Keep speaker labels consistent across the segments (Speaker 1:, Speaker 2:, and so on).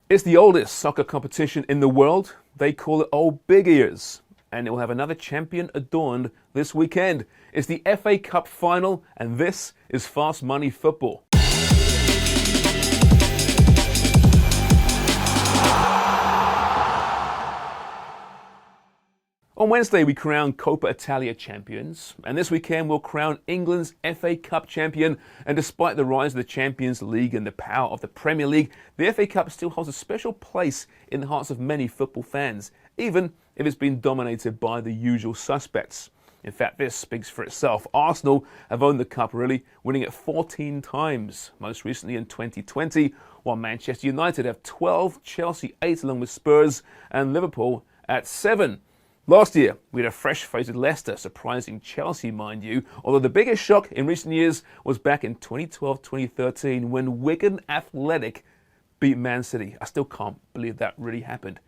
Speaker 1: It's the oldest soccer competition in the world. They call it Old Big Ears, and it will have another champion adorned this weekend. It's the FA Cup final, and this is Fast Money Football. On Wednesday, we crowned Coppa Italia champions, and this weekend we'll crown England's FA Cup champion. And despite the rise of the Champions League and the power of the Premier League, the FA Cup still holds a special place in the hearts of many football fans, even if it's been dominated by the usual suspects. In fact, this speaks for itself. Arsenal have owned the cup, really, winning it 14 times, most recently in 2020, while Manchester United have 12, Chelsea 8 along with Spurs, and Liverpool at 7. Last year, we had a fresh-faced Leicester surprising Chelsea, mind you, although the biggest shock in recent years was back in 2012-2013 when Wigan Athletic beat Man City. I still can't believe that really happened.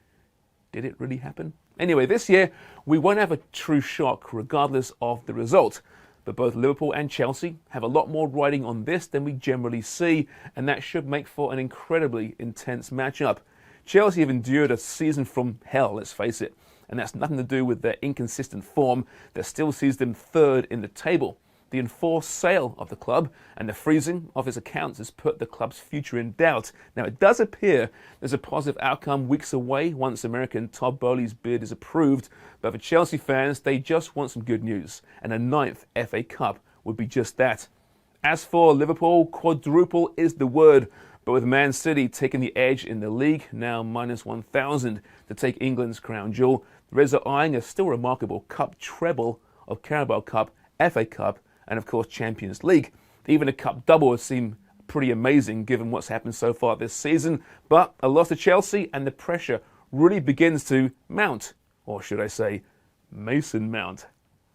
Speaker 1: Did it really happen? Anyway, this year, we won't have a true shock regardless of the result. But both Liverpool and Chelsea have a lot more riding on this than we generally see, and that should make for an incredibly intense matchup. Chelsea have endured a season from hell, let's face it. And that's nothing to do with their inconsistent form that still sees them third in the table. The enforced sale of the club and the freezing of its accounts has put the club's future in doubt. Now, it does appear there's a positive outcome weeks away once American Todd Boehly's bid is approved. But for Chelsea fans, they just want some good news. And a 9th FA Cup would be just that. As for Liverpool, quadruple is the word. But with Man City taking the edge in the league, now minus 1,000 to take England's crown jewel, the Reds are eyeing a still remarkable cup treble of Carabao Cup, FA Cup, and of course Champions League. Even a cup double would seem pretty amazing given what's happened so far this season. But a loss to Chelsea and the pressure really begins to mount, or should I say, Mason Mount.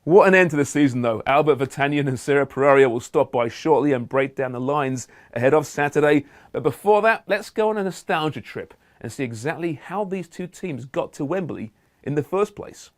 Speaker 1: What an end to the season though. Albert Vertanian and Sarah Pereira will stop by shortly and break down the lines ahead of Saturday. But before that, let's go on a nostalgia trip and see exactly how these two teams got to Wembley in the first place.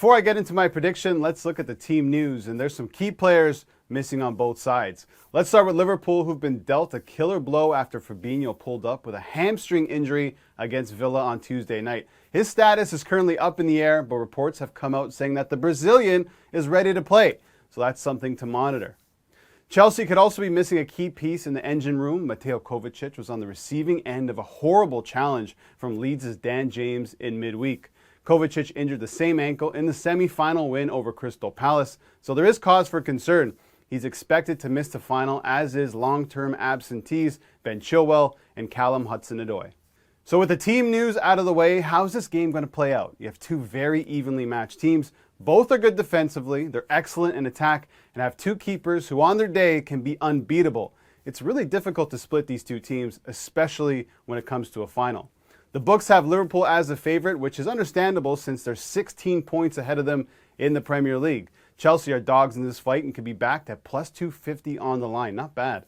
Speaker 2: Before I get into my prediction, let's look at the team news, and there's some key players missing on both sides. Let's start with Liverpool, who've been dealt a killer blow after Fabinho pulled up with a hamstring injury against Villa on Tuesday night. His status is currently up in the air, but reports have come out saying that the Brazilian is ready to play, so that's something to monitor. Chelsea could also be missing a key piece in the engine room. Mateo Kovacic was on the receiving end of a horrible challenge from Leeds' Dan James in midweek. Kovacic injured the same ankle in the semi-final win over Crystal Palace, so there is cause for concern. He's expected to miss the final, as is long-term absentees Ben Chilwell and Callum Hudson-Odoi. So with the team news out of the way, how's this game going to play out? You have two very evenly matched teams. Both are good defensively, they're excellent in attack, and have two keepers who on their day can be unbeatable. It's really difficult to split these two teams, especially when it comes to a final. The books have Liverpool as a favorite, which is understandable since they're 16 points ahead of them in the Premier League. Chelsea are dogs in this fight and could be backed at plus 250 on the line. Not bad.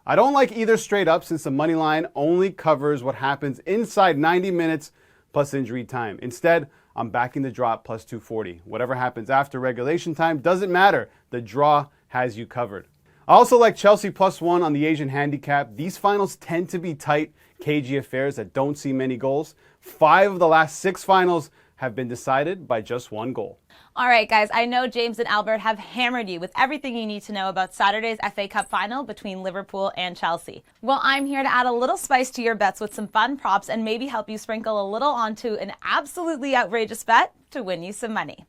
Speaker 2: I don't like either straight up since the money line only covers what happens inside 90 minutes plus injury time. Instead, I'm backing the draw at plus 240. Whatever happens after regulation time doesn't matter. The draw has you covered. I also like Chelsea plus 1 on the Asian handicap. These finals tend to be tight, cagey affairs that don't see many goals. 5 of the last 6 finals have been decided by just 1 goal.
Speaker 3: All right, guys, I know James and Albert have hammered you with everything you need to know about Saturday's FA Cup final between Liverpool and Chelsea. Well, I'm here to add a little spice to your bets with some fun props and maybe help you sprinkle a little onto an absolutely outrageous bet to win you some money.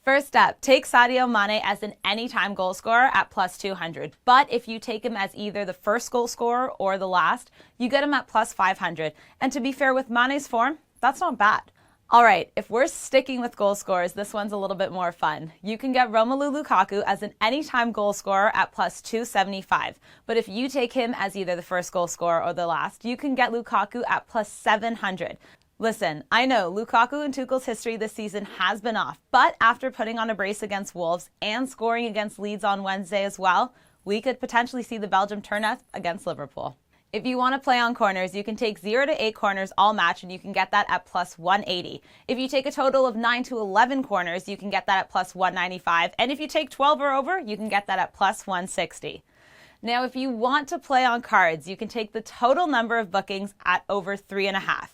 Speaker 3: First up, take Sadio Mane as an anytime goal scorer at plus 200. But if you take him as either the first goal scorer or the last, you get him at plus 500. And to be fair, with Mane's form, that's not bad. All right, if we're sticking with goal scorers, this one's a little bit more fun. You can get Romelu Lukaku as an anytime goal scorer at plus 275. But if you take him as either the first goal scorer or the last, you can get Lukaku at plus 700. Listen, I know Lukaku and Tuchel's history this season has been off, but after putting on a brace against Wolves and scoring against Leeds on Wednesday as well, we could potentially see the Belgium turn up against Liverpool. If you want to play on corners, you can take 0 to 8 corners all match, and you can get that at plus 180. If you take a total of 9 to 11 corners, you can get that at plus 195. And if you take 12 or over, you can get that at plus 160. Now, if you want to play on cards, you can take the total number of bookings at over 3.5.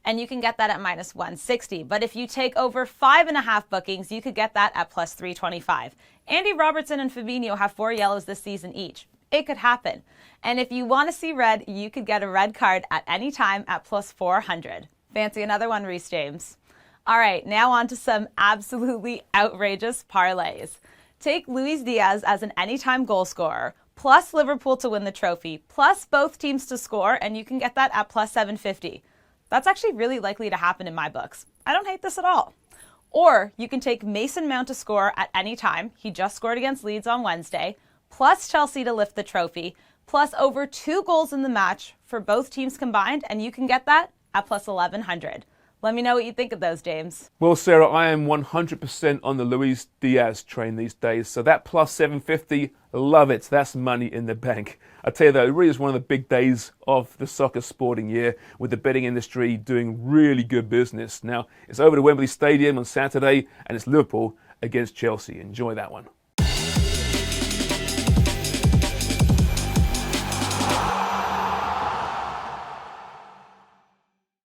Speaker 3: And you can get that at minus 160. But if you take over 5.5 bookings, you could get that at plus 325. Andy Robertson and Fabinho have 4 yellows this season each. It could happen. And if you want to see red, you could get a red card at any time at plus 400. Fancy another one, Reece James? All right, now on to some absolutely outrageous parlays. Take Luis Diaz as an anytime goal scorer, plus Liverpool to win the trophy, plus both teams to score, and you can get that at plus 750. That's actually really likely to happen in my books. I don't hate this at all. Or you can take Mason Mount to score at any time. He just scored against Leeds on Wednesday, plus Chelsea to lift the trophy, plus over 2 goals in the match for both teams combined, and you can get that at plus 1100. Let me know what you think of those, James.
Speaker 1: Well, Sarah, I am 100% on the Luis Diaz train these days, so that plus 750, love it. That's money in the bank. I tell you though, it really is one of the big days of the soccer sporting year, with the betting industry doing really good business. Now, it's over to Wembley Stadium on Saturday, and it's Liverpool against Chelsea. Enjoy that one.